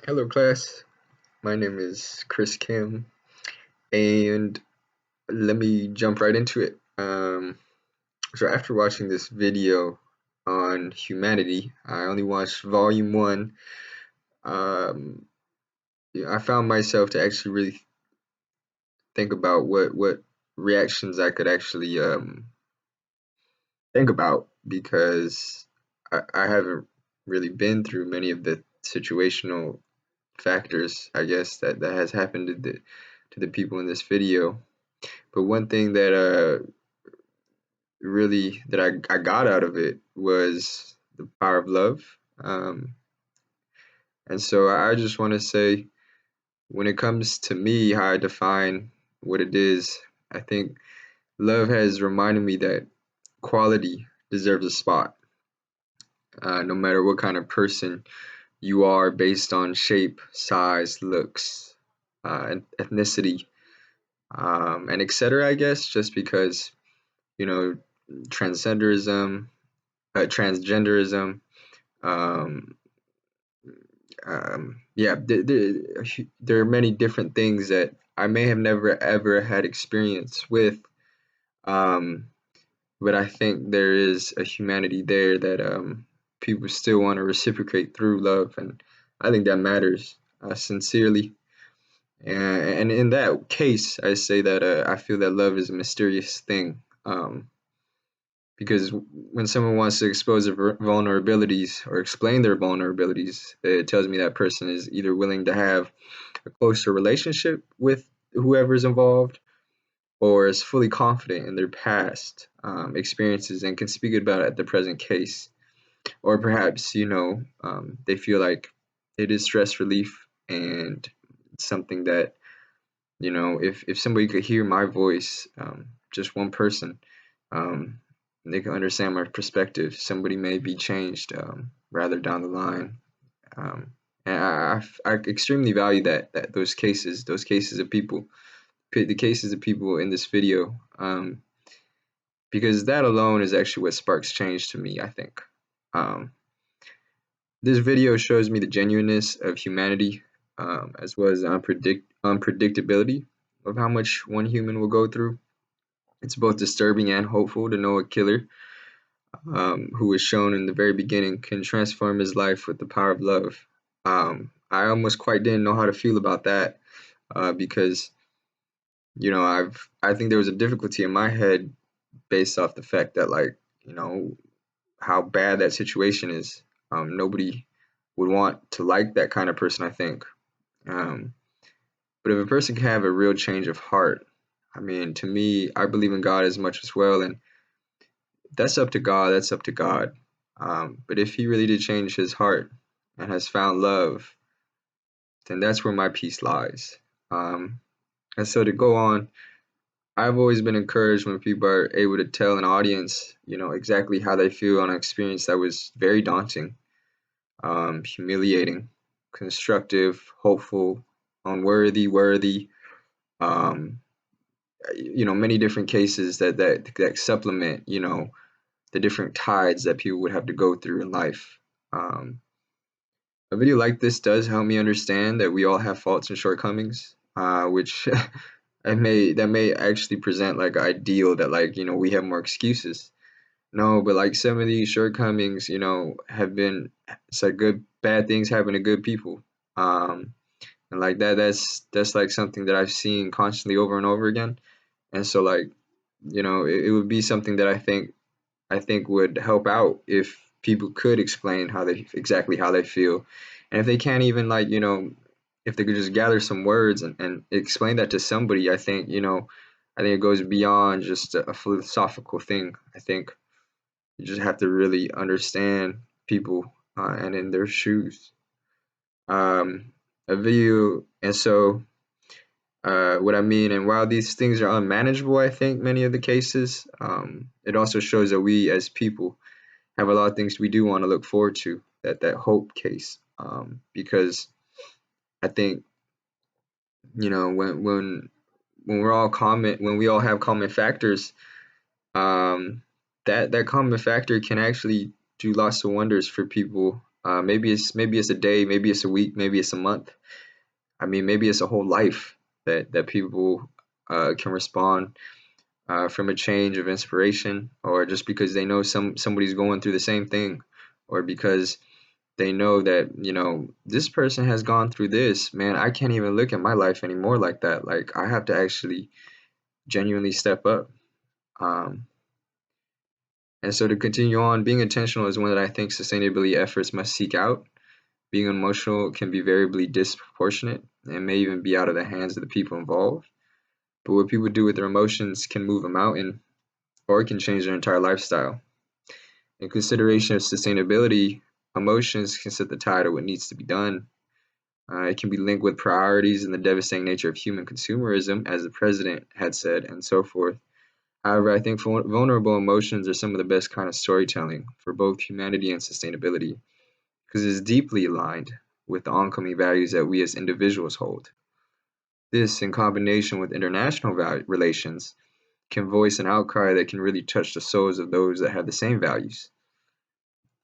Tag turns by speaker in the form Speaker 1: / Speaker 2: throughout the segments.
Speaker 1: Hello, class. My name is Chris Kim, and let me jump right into it. So, after watching this video on humanity, I only watched volume one. Um, I found myself to actually really think about what reactions I could actually think about because I haven't really been through many of the situational factors, I guess, that has happened to the people in this video. But one thing that really that I got out of it was the power of love. Um, and so I just want to say, when it comes to me, how I define what it is, I think love has reminded me that quality deserves a spot, no matter what kind of person you are, based on shape, size, looks, and ethnicity, and etc. I guess just because you know transgenderism transgenderism. Um, yeah, there are many different things that I may have never ever had experience with, um, but I think there is a humanity there that people still want to reciprocate through love, and I think that matters sincerely. And in that case, I say that I feel that love is a mysterious thing. Because when someone wants to expose their vulnerabilities or explain their vulnerabilities, it tells me that person is either willing to have a closer relationship with whoever's involved, or is fully confident in their past experiences and can speak about it at the present case. Or perhaps, they feel like it is stress relief and it's something that, if somebody could hear my voice, just one person, um, they can understand my perspective. Somebody may be changed rather down the line. And I extremely value that those cases of people, the cases of people in this video, because that alone is actually what sparks change to me, I think. Um, this video shows me the genuineness of humanity, as well as the unpredictability of how much one human will go through. It's both disturbing and hopeful to know a killer, who was shown in the very beginning, can transform his life with the power of love. I almost quite didn't know how to feel about that, because I think there was a difficulty in my head based off the fact that, like, how bad that situation is. Nobody would want to like that kind of person, I think. Um, but if a person can have a real change of heart, I mean, to me, I believe in God as much as well, and that's up to God. That's up to God. But if he really did change his heart and has found love, then that's where my peace lies. Um, and so to go on, I've always been encouraged when people are able to tell an audience, exactly how they feel on an experience that was very daunting, humiliating, constructive, hopeful, unworthy, worthy. Um, many different cases that supplement, the different tides that people would have to go through in life. Um, a video like this does help me understand that we all have faults and shortcomings, which that may actually present like an ideal that, like, we have more excuses. No, but like some of these shortcomings, have been, it's like good bad things happen to good people. Um, and like that's like something that I've seen constantly over and over again. And so, like, it would be something that I think would help out if people could explain exactly how they feel. And if they can't even, like, if they could just gather some words and explain that to somebody, I think it goes beyond just a philosophical thing. I think you just have to really understand people, and in their shoes. Um, a video, and so what I mean, and while these things are unmanageable, I think many of the cases, it also shows that we as people have a lot of things we do want to look forward to. That hope case, because I think, when we all have common factors, um, that common factor can actually do lots of wonders for people, Maybe it's a day, maybe it's a week, maybe it's a month. I mean, maybe it's a whole life that people can respond from a change of inspiration, or just because they know somebody's going through the same thing, or because they know that, this person has gone through this. Man, I can't even look at my life anymore like that. Like, I have to actually genuinely step up. Um, and so to continue on, being intentional is one that I think sustainability efforts must seek out. Being emotional can be variably disproportionate and may even be out of the hands of the people involved. But what people do with their emotions can move a mountain, or it can change their entire lifestyle. In consideration of sustainability, emotions can set the tide of what needs to be done. It can be linked with priorities and the devastating nature of human consumerism, as the president had said, and so forth. However, I think vulnerable emotions are some of the best kind of storytelling for both humanity and sustainability, because it is deeply aligned with the oncoming values that we as individuals hold. This, in combination with international relations, can voice an outcry that can really touch the souls of those that have the same values.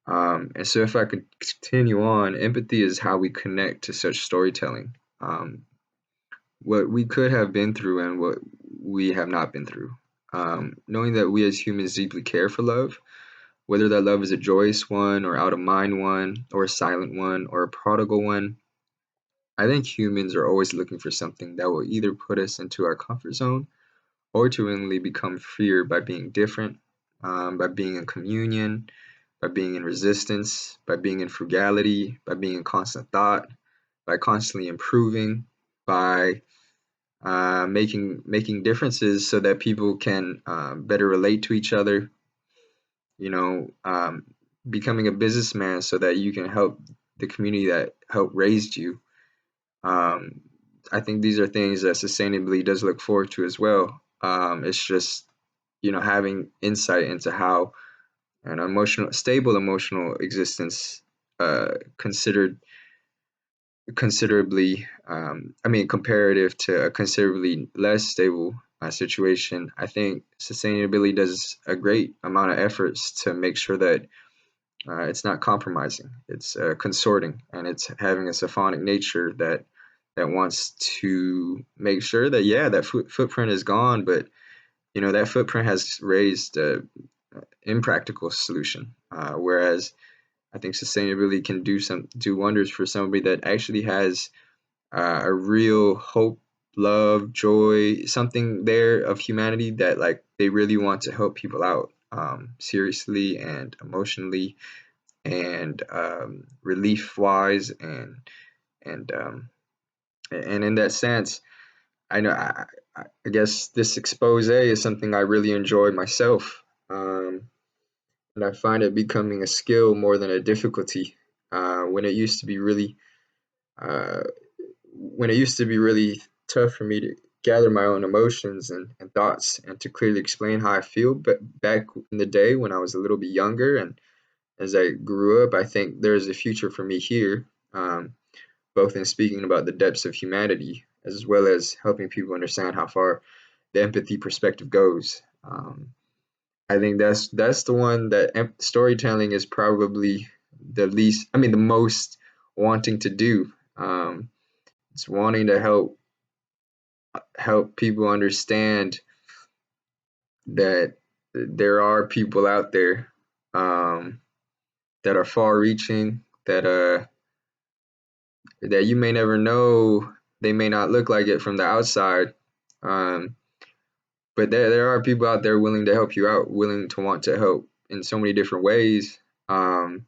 Speaker 1: And so, if I could continue on, empathy is how we connect to such storytelling. What we could have been through and what we have not been through. Knowing that we as humans deeply care for love, whether that love is a joyous one or out of mind one or a silent one or a prodigal one, I think humans are always looking for something that will either put us into our comfort zone or to willingly become freer by being different, by being in communion, by being in resistance, by being in frugality, by being in constant thought, by constantly improving, by making differences so that people can better relate to each other. You know, becoming a businessman so that you can help the community that helped raised you. Um, I think these are things that sustainability does look forward to as well. It's just, having insight into how an stable emotional existence, considered considerably, I mean, comparative to a considerably less stable situation. I think sustainability does a great amount of efforts to make sure that it's not compromising. It's consorting, and it's having a symphonic nature that wants to make sure that, yeah, that footprint is gone, but that footprint has raised a impractical solution. Whereas I think sustainability can do wonders for somebody that actually has a real hope, love, joy, something there of humanity, that like they really want to help people out, seriously and emotionally and relief wise, and in that sense, I know I guess this expose is something I really enjoy myself. And I find it becoming a skill more than a difficulty. When it used to be really uh, when it used to be really tough for me to gather my own emotions and thoughts and to clearly explain how I feel. But back in the day when I was a little bit younger and as I grew up, I think there's a future for me here, both in speaking about the depths of humanity as well as helping people understand how far the empathy perspective goes. I think that's the one that storytelling is probably the most wanting to do. It's wanting to help people understand that there are people out there, that are far-reaching, that you may never know. They may not look like it from the outside, um, but there are people out there willing to help you out, willing to want to help in so many different ways. Um,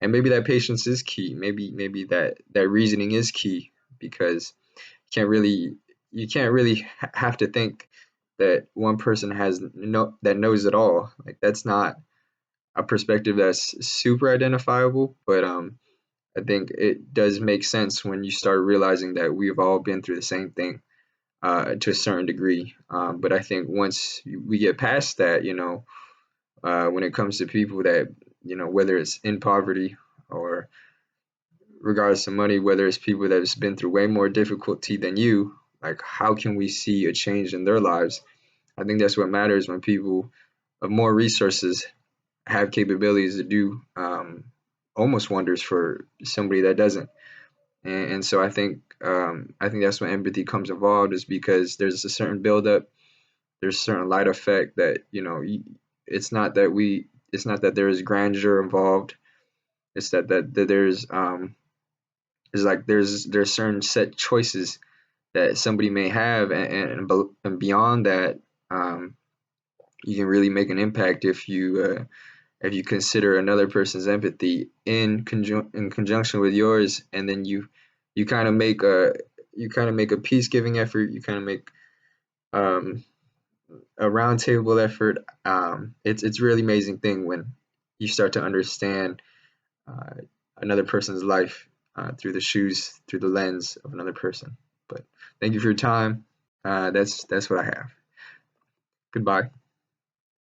Speaker 1: and maybe that patience is key. Maybe that reasoning is key, because you can't really have to think that one person that knows it all. Like, that's not a perspective that's super identifiable, but I think it does make sense when you start realizing that we've all been through the same thing, to a certain degree. But I think once we get past that, when it comes to people that, whether it's in poverty or regardless of money, whether it's people that has been through way more difficulty than you, like, how can we see a change in their lives? I think that's what matters when people of more resources have capabilities to do, almost wonders for somebody that doesn't. And so I think that's when empathy comes involved, is because there's a certain buildup, there's a certain light effect that, it's not that there is grandeur involved. It's that there's certain set choices that somebody may have, and beyond that, um, you can really make an impact if you consider another person's empathy in conjunction with yours, and then you kind of make a peace giving effort. You kind of make um, a roundtable effort. It's a really amazing thing when you start to understand uh, another person's life through the lens of another person. But thank you for your time. That's what I have. Goodbye.